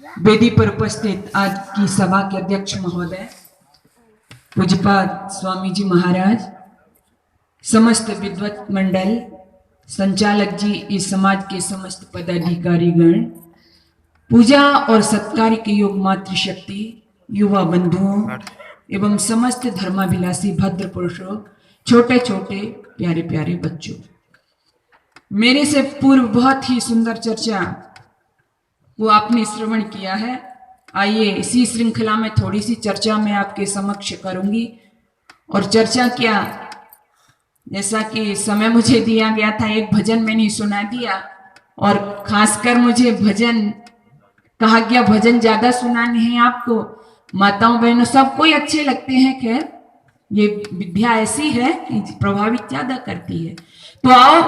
वेदी पर उपस्थित आज की सभा के अध्यक्ष महोदय, पूज्यपाद स्वामी जी महाराज, समस्त विद्वत मंडल, संचालक जी, इस समाज के समस्त पदाधिकारी गण, पूजा और सत्कार के योग मातृशक्ति, युवा बंधुओं एवं समस्त धर्माभिलाषी भद्र पुरुषों, छोटे छोटे प्यारे प्यारे बच्चों, मेरे से पूर्व बहुत ही सुंदर चर्चा वो आपने श्रवण किया है। आइए इसी श्रृंखला में थोड़ी सी चर्चा मैं आपके समक्ष करूंगी। और चर्चा क्या, जैसा कि समय मुझे दिया गया था, एक भजन मैंने सुना दिया और खासकर मुझे भजन कहा गया, भजन ज्यादा सुनाने हैं आपको, माताओं बहनों सबको ही अच्छे लगते हैं। खैर ये विद्या ऐसी है कि प्रभावित ज्यादा करती है। तो आओ,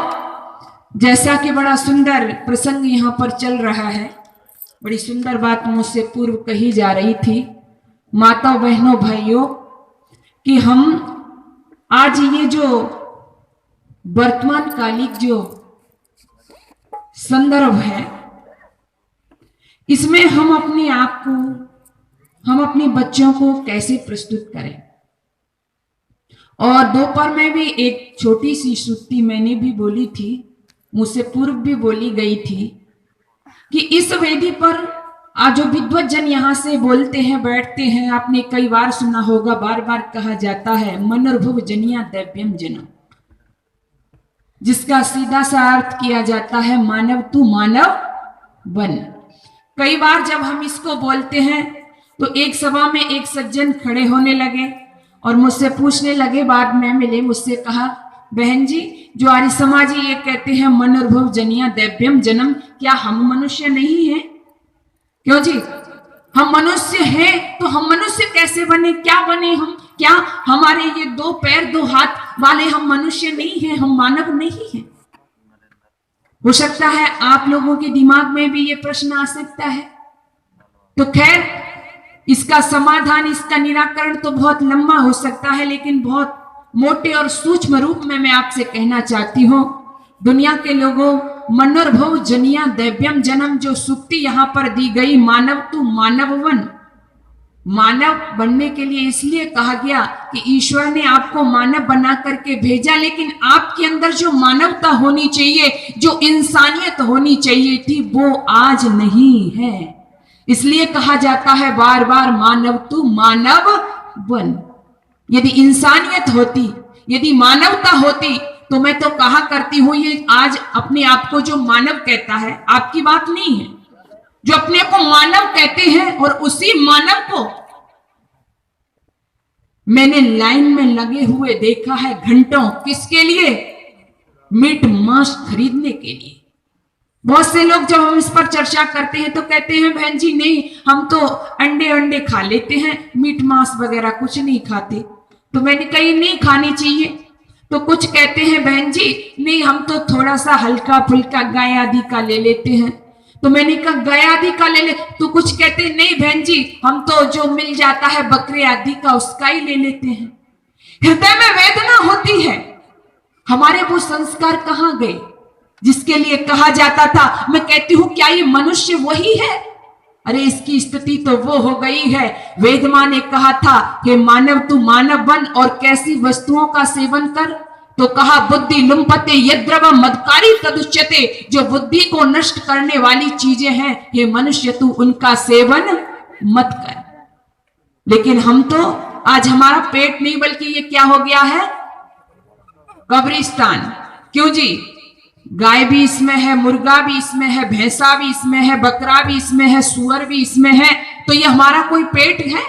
जैसा कि बड़ा सुंदर प्रसंग यहाँ पर चल रहा है, बड़ी सुंदर बात मुझसे पूर्व कही जा रही थी माता बहनों भाइयों, कि हम आज ये जो वर्तमान कालिक जो संदर्भ है, इसमें हम अपने आप को, हम अपने बच्चों को कैसे प्रस्तुत करें। और दोपहर में भी एक छोटी सी सूक्ति मैंने भी बोली थी, मुझसे पूर्व भी बोली गई थी, कि इस वेदी पर आज जो विद्वत जन यहाँ से बोलते हैं, बैठते हैं, आपने कई बार सुना होगा, बार बार कहा जाता है मनोर्भव जनिया दैव्यम जनम, जिसका सीधा सा अर्थ किया जाता है मानव तू मानव बन। कई बार जब हम इसको बोलते हैं तो एक सभा में एक सज्जन खड़े होने लगे और मुझसे पूछने लगे, बाद में मिले, मुझसे कहा, बहन जी जो आर्य समाजी ये कहते हैं मनोर्भव जनिया दैव्यम जन्म, क्या हम मनुष्य नहीं हैं? क्यों जी, हम मनुष्य हैं तो हम मनुष्य कैसे बने, क्या बने हम? क्या हमारे ये दो पैर दो हाथ वाले हम मनुष्य नहीं हैं, हम मानव नहीं हैं? हो सकता है आप लोगों के दिमाग में भी ये प्रश्न आ सकता है। तो खैर इसका समाधान, इसका निराकरण तो बहुत लंबा हो सकता है, लेकिन बहुत मोटे और सूक्ष्म रूप में मैं आपसे कहना चाहती हूं, दुनिया के लोगों, मनोर्भव जनिया दैव्यम जन्म जो सूक्ति यहां पर दी गई, मानव तू मानव बन, मानव बनने के लिए इसलिए कहा गया कि ईश्वर ने आपको मानव बना करके भेजा, लेकिन आपके अंदर जो मानवता होनी चाहिए, जो इंसानियत होनी चाहिए थी, वो आज नहीं है। इसलिए कहा जाता है बार बार मानव तू मानव बन। यदि इंसानियत होती, यदि मानवता होती, तो मैं तो कहा करती हूं, ये आज अपने आप को जो मानव कहता है, आपकी बात नहीं है, जो अपने को मानव कहते हैं, और उसी मानव को मैंने लाइन में लगे हुए देखा है घंटों, किसके लिए? मीट मांस खरीदने के लिए। बहुत से लोग जब हम इस पर चर्चा करते हैं तो कहते हैं, बहन जी नहीं, हम तो अंडे खा लेते हैं, मीट मांस वगैरह कुछ नहीं खाते। तो मैंने कही नहीं खानी चाहिए। तो कुछ कहते हैं, बहन जी नहीं, हम तो थोड़ा सा हल्का फुल्का गाय आदि का ले लेते हैं। तो मैंने कहा गाय आदि का ले ले। तो कुछ कहते हैं, नहीं बहन जी, हम तो जो मिल जाता है बकरे आदि का, उसका ही ले लेते हैं। हृदय में वेदना होती है, हमारे वो संस्कार कहाँ गए जिसके लिए कहा जाता था? मैं कहती हूं, क्या ये मनुष्य वही है? अरे इसकी स्थिति तो वो हो गई है। वेद मां ने कहा था कि मानव तू मानव बन और कैसी वस्तुओं का सेवन कर, तो कहा बुद्धि लुम्पते यद्रव मदकारी तदुच्यते, जो बुद्धि को नष्ट करने वाली चीजें हैं, ये मनुष्य तू उनका सेवन मत कर। लेकिन हम तो आज हमारा पेट नहीं, बल्कि ये क्या हो गया है? कब्रिस्तान। क्यों जी? गाय भी इसमें है, मुर्गा भी इसमें है, भैंसा भी इसमें है, बकरा भी इसमें है, सुअर भी इसमें है। तो ये हमारा कोई पेट है?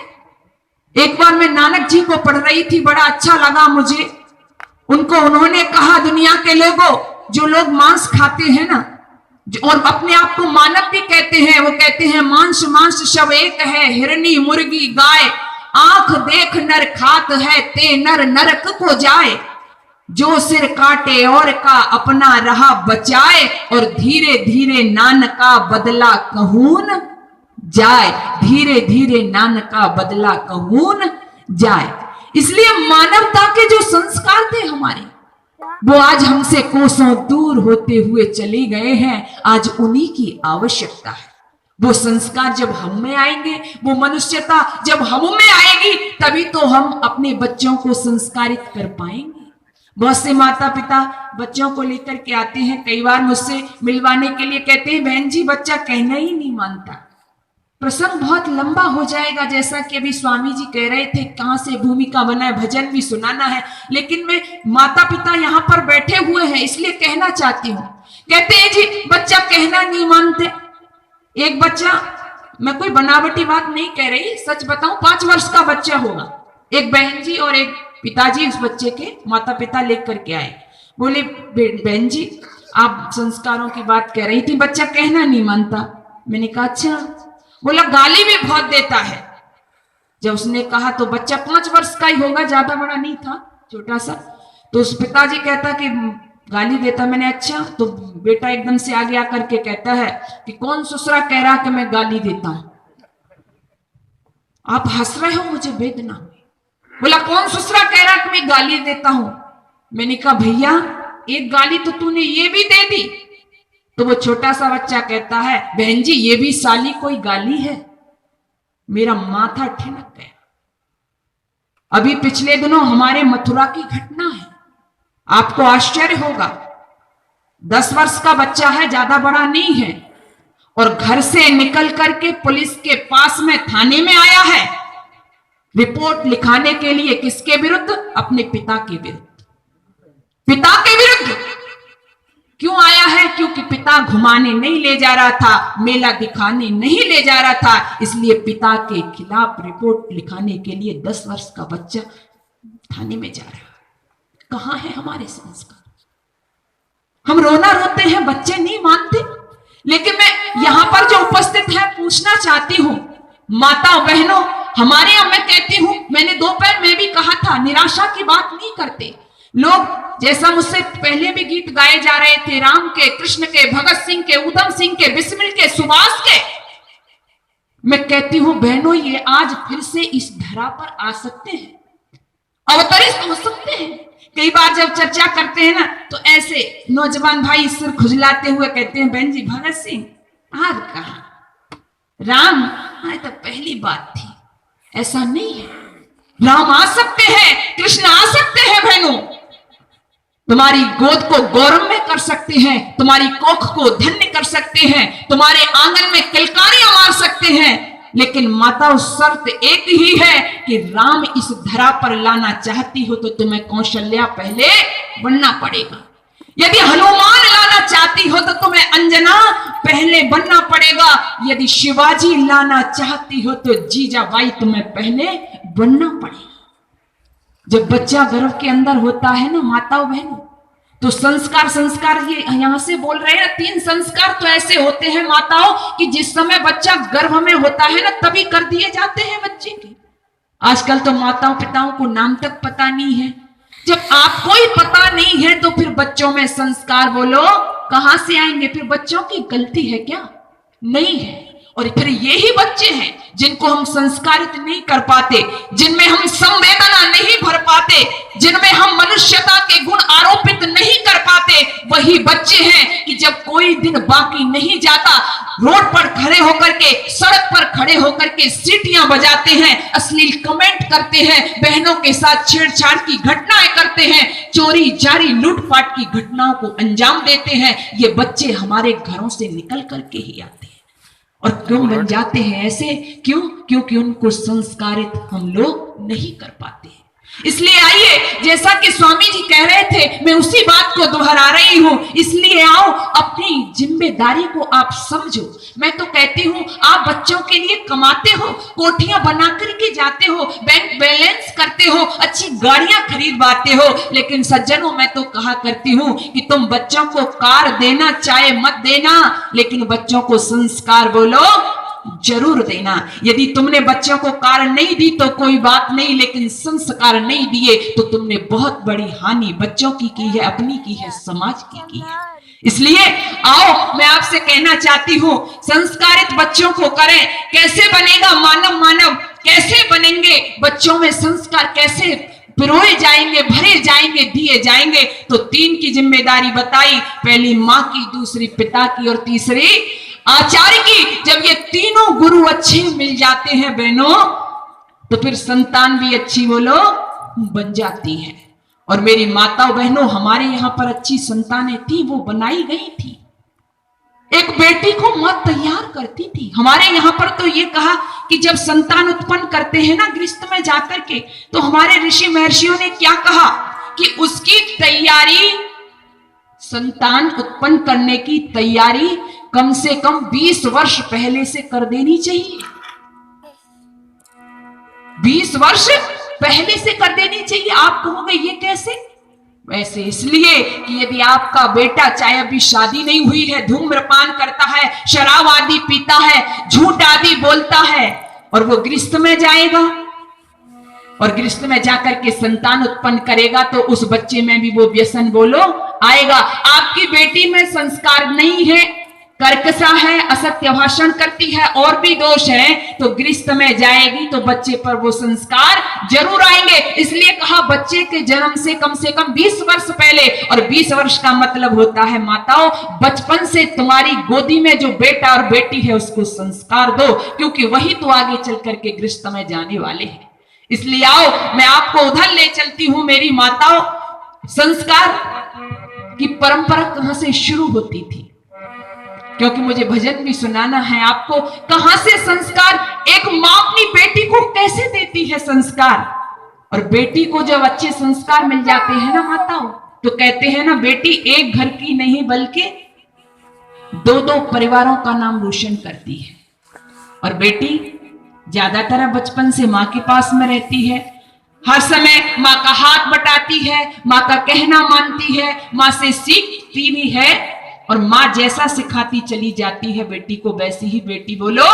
एक बार मैं नानक जी को पढ़ रही थी, बड़ा अच्छा लगा मुझे। उन्होंने कहा, दुनिया के लोगों, जो लोग मांस खाते हैं ना, और अपने आप को मानव भी कहते हैं, वो कहते हैं मांस मांस सब एक है, हिरनी मुर्गी गाय, आंख देख नर खात है, ते नर नरक को जाए, जो सिर काटे और का अपना रहा बचाए, और धीरे धीरे नान का बदला कहून जाए, धीरे धीरे नान का बदला कहून जाए। इसलिए मानवता के जो संस्कार थे हमारे, वो आज हमसे कोसों दूर होते हुए चले गए हैं। आज उन्हीं की आवश्यकता है। वो संस्कार जब हम में आएंगे, वो मनुष्यता जब हम में आएगी, तभी तो हम अपने बच्चों को संस्कारित कर पाएंगे। बहुत से माता पिता बच्चों को लेकर के आते हैं, कई बार मुझसे मिलवाने के लिए कहते हैं बहन जी बच्चा कहना ही नहीं मानता। प्रसंग बहुत लंबा हो जाएगा, जैसा कि अभी स्वामी जी कह रहे थे कहां से भूमिका बनाए, भजन भी सुनाना है, लेकिन मैं माता पिता यहाँ पर बैठे हुए हैं इसलिए कहना चाहती हूँ। कहते हैं जी बच्चा कहना नहीं मानते। एक बच्चा, मैं कोई बनावटी बात नहीं कह रही, सच बताऊं 5 वर्ष का बच्चा होगा, एक बहन जी और एक पिताजी उस बच्चे के माता पिता लेकर के आए। बोले बहन जी आप संस्कारों की बात कह रही थी, बच्चा कहना नहीं मानता। मैंने कहा अच्छा। बोला गाली भी बहुत देता है। जब उसने कहा तो बच्चा 5 वर्ष का ही होगा, ज्यादा बड़ा नहीं था, छोटा सा। तो उस पिताजी कहता कि गाली देता। मैंने अच्छा। तो बेटा एकदम से आगे आकर के कहता है कि कौन ससुरा कह रहा कि मैं गाली देता हूं? आप हंस रहे हो, मुझे वेदना। बोला कौन ससुरा कह रहा कि मैं गाली देता हूं? मैंने कहा भैया एक गाली तो तूने ये भी दे दी। तो वो छोटा सा बच्चा कहता है बहन जी ये भी साली कोई गाली है? मेरा माथा ठिनक गया। अभी पिछले दिनों हमारे मथुरा की घटना है, आपको आश्चर्य होगा। 10 वर्ष का बच्चा है, ज्यादा बड़ा नहीं है, और घर से निकल करके पुलिस के पास में थाने में आया है रिपोर्ट लिखाने के लिए। किसके विरुद्ध? अपने पिता के विरुद्ध। पिता के विरुद्ध क्यों आया है? क्योंकि पिता घुमाने नहीं ले जा रहा था, मेला दिखाने नहीं ले जा रहा था, इसलिए पिता के खिलाफ रिपोर्ट लिखाने के लिए 10 वर्ष का बच्चा थाने में जा रहा है। कहां है हमारे संस्कार? हम रोना रोते हैं, बच्चे नहीं मानते। लेकिन मैं यहां पर जो उपस्थित है पूछना चाहती हूं, माता बहनों, हमारे यहां मैं कहती हूं, मैंने दोपहर में भी कहा था, निराशा की बात नहीं करते लोग। जैसा मुझसे पहले भी गीत गाए जा रहे थे, राम के, कृष्ण के, भगत सिंह के, उधम सिंह के, बिस्मिल के, सुभाष के, मैं कहती हूं बहनों ये आज फिर से इस धरा पर आ सकते हैं, अवतरित हो सकते हैं। कई बार जब चर्चा करते हैं ना तो ऐसे नौजवान भाई सिर खुजलाते हुए कहते हैं बहन जी भगत सिंह आज कहा, राम हाँ तो पहली बात थी। ऐसा नहीं है, राम आ सकते हैं, कृष्ण आ सकते हैं बहनों, तुम्हारी गोद को गौरव में कर सकते हैं, तुम्हारी कोख को धन्य कर सकते हैं, तुम्हारे आंगन में किलकारियां मार सकते हैं। लेकिन माता शर्त एक ही है कि राम इस धरा पर लाना चाहती हो तो तुम्हें कौशल्या पहले बनना पड़ेगा। यदि हनुमान लाना चाहती हो तो तुम्हें अंजना पहले बनना पड़ेगा। यदि शिवाजी लाना चाहती हो तो जीजाबाई तुम्हें पहले बनना पड़ेगा। जब बच्चा गर्भ के अंदर होता है ना माताओं बहनों, तो संस्कार ये यहां से बोल रहे हैं, 3 संस्कार तो ऐसे होते हैं माताओं कि जिस समय बच्चा गर्भ में होता है ना तभी कर दिए जाते हैं बच्चे के। आजकल तो माताओं पिताओं को नाम तक पता नहीं है। जब आपको ही पता नहीं है तो फिर बच्चों में संस्कार बोलो कहां से आएंगे? फिर बच्चों की गलती है क्या? नहीं है। और फिर यही बच्चे हैं जिनको हम संस्कारित नहीं कर पाते, जिनमें हम संवेदना नहीं भर पाते, जिनमें हम मनुष्यता के गुण आरोपित नहीं कर पाते। वही बच्चे हैं कि जब कोई दिन बाकी नहीं जाता, रोड पर खड़े होकर के, सड़क पर खड़े होकर के सीटियां बजाते हैं, अश्लील कमेंट करते हैं, बहनों के साथ छेड़छाड़ की घटनाएं करते हैं, चोरी जारी लूटपाट की घटनाओं को अंजाम देते हैं। ये बच्चे हमारे घरों से निकल करके ही आते हैं। और क्यों बन जाते हैं ऐसे? क्यों? क्योंकि उनको संस्कारित हम लोग नहीं कर पाते हैं। इसलिए आइए, जैसा कि स्वामी जी कह रहे थे, मैं उसी बात को दोहरा रही हूं। इसलिए आओ, अपनी जिम्मेदारी को आप समझो। मैं तो कहती हूं, आप बच्चों के लिए कमाते हो, कोठियां बना करके जाते हो, बैंक बैलेंस करते हो, अच्छी गाड़ियां खरीदवाते हो, लेकिन सज्जनों मैं तो कहा करती हूं कि तुम बच्चों को कार देना चाहे मत देना, लेकिन बच्चों को संस्कार बोलो जरूर देना। यदि तुमने बच्चों को कार नहीं दी तो कोई बात नहीं, लेकिन संस्कार नहीं दिए तो तुमने बहुत बड़ी हानि बच्चों की है, अपनी की है, समाज की है। इसलिए आओ, मैं आपसे कहना चाहती हूं, संस्कारित बच्चों को करें। कैसे बनेगा मानव? मानव कैसे बनेंगे? बच्चों में संस्कार कैसे पिरोए जाएंगे, भरे जाएंगे, दिए जाएंगे? तो 3 की जिम्मेदारी बताई, पहली माँ की, दूसरी पिता की और तीसरी आचार्य की। जब ये तीनों गुरु अच्छे मिल जाते हैं बहनों, तो फिर संतान भी अच्छी वो लोग बन जाती है। और मेरी माताओं बहनों, हमारे यहां पर अच्छी संतानें थी, वो बनाई गई थी। एक बेटी को मां तैयार करती थी। हमारे यहां पर तो ये कहा कि जब संतान उत्पन्न करते हैं ना गृहस्थ में जाकर के, तो हमारे ऋषि महर्षियों ने क्या कहा कि उसकी तैयारी, संतान उत्पन्न करने की तैयारी कम से कम 20 वर्ष पहले से कर देनी चाहिए। 20 वर्ष पहले से कर देनी चाहिए। आप कहोगे ये कैसे? वैसे इसलिए कि यदि आपका बेटा चाहे अभी शादी नहीं हुई है, धूम्रपान करता है, शराब आदि पीता है, झूठ आदि बोलता है, और वो गृहस्थ में जाएगा और गृहस्थ में जाकर के संतान उत्पन्न करेगा, तो उस बच्चे में भी वो व्यसन बोलो आएगा। आपकी बेटी में संस्कार नहीं है, कर्कशा है, असत्य भाषण करती है, और भी दोष है, तो गृहस्थ में जाएगी तो बच्चे पर वो संस्कार जरूर आएंगे। इसलिए कहा बच्चे के जन्म से कम 20 वर्ष पहले, और 20 वर्ष का मतलब होता है माताओं, बचपन से तुम्हारी गोदी में जो बेटा और बेटी है उसको संस्कार दो, क्योंकि वही तो आगे चल करके गृहस्थ में जाने वाले हैं। इसलिए आओ मैं आपको उधर ले चलती हूं मेरी माताओं। संस्कार की परंपरा कहां से शुरू होती थी, क्योंकि मुझे भजन भी सुनाना है आपको। कहां से संस्कार, एक मां अपनी बेटी को कैसे देती है संस्कार, और बेटी को जब अच्छे संस्कार मिल जाते हैं ना माताओं, तो कहते हैं ना बेटी एक घर की नहीं बल्कि 2-2 परिवारों का नाम रोशन करती है। और बेटी ज्यादातर बचपन से मां के पास में रहती है, हर समय मां का हाथ बटाती है, मां का कहना मानती है, मां से सीखती भी है, और मां जैसा सिखाती चली जाती है बेटी को, वैसी ही बेटी बोलो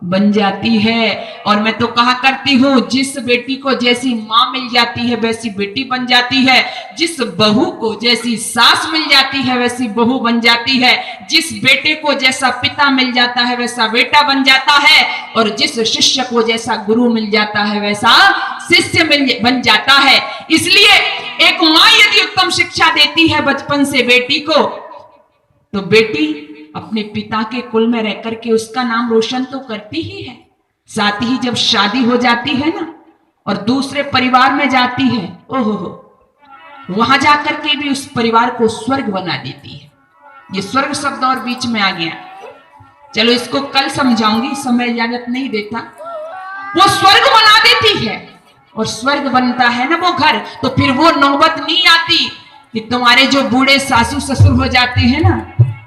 बन जाती है। और मैं तो कहा करती हूं, जिस बेटी को जैसी मां मिल जाती है वैसी बेटी बन जाती है, जिस बहू को जैसी सास मिल जाती है वैसी बहू बन जाती है, जिस बेटे को जैसा पिता मिल जाता है वैसा बेटा बन जाता है, और जिस शिष्य को जैसा गुरु मिल जाता है वैसा शिष्य बन जाता है। इसलिए एक मां यदि उत्तम शिक्षा देती है बचपन से बेटी को, तो बेटी अपने पिता के कुल में रह करके उसका नाम रोशन तो करती ही है, साथ ही जब शादी हो जाती है ना और दूसरे परिवार में जाती है, ओहो वहां जाकर के भी उस परिवार को स्वर्ग बना देती है। ये स्वर्ग शब्द और बीच में आ गया, चलो इसको कल समझाऊंगी, समय इजाजत नहीं देता। वो स्वर्ग बना देती है, और स्वर्ग बनता है ना वो घर, तो फिर वो नौबत नहीं आती कि तुम्हारे जो बूढ़े सासू ससुर हो जाते हैं ना,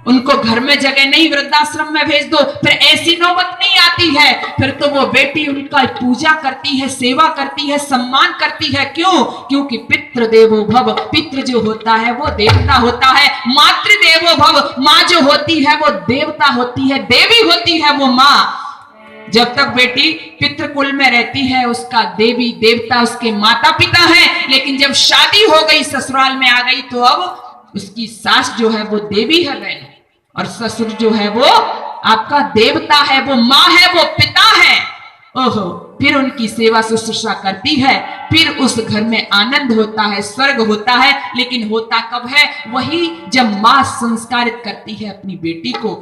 उनको घर में जगह नहीं, वृद्धाश्रम में भेज दो, फिर ऐसी नौबत नहीं आती है। फिर तो वो बेटी उनका पूजा करती है, सेवा करती है, सम्मान करती है। क्यों? क्योंकि पितृ देवो भव, पितृ जो होता है वो देवता होता है, मातृ देवो भव, माँ जो होती है वो देवता होती है, देवी होती है वो माँ। जब तक बेटी पितृकुल में रहती है उसका देवी देवता उसके माता पिता है, लेकिन जब शादी हो गई, ससुराल में आ गई, तो अब उसकी सास जो है वो देवी है बहन, और ससुर जो है वो आपका देवता है, वो माँ है, वो पिता है। ओहो, फिर उनकी सेवा शुश्रूषा करती है, फिर उस घर में आनंद होता है, स्वर्ग होता है। लेकिन होता कब है? वही जब माँ संस्कारित करती है अपनी बेटी को।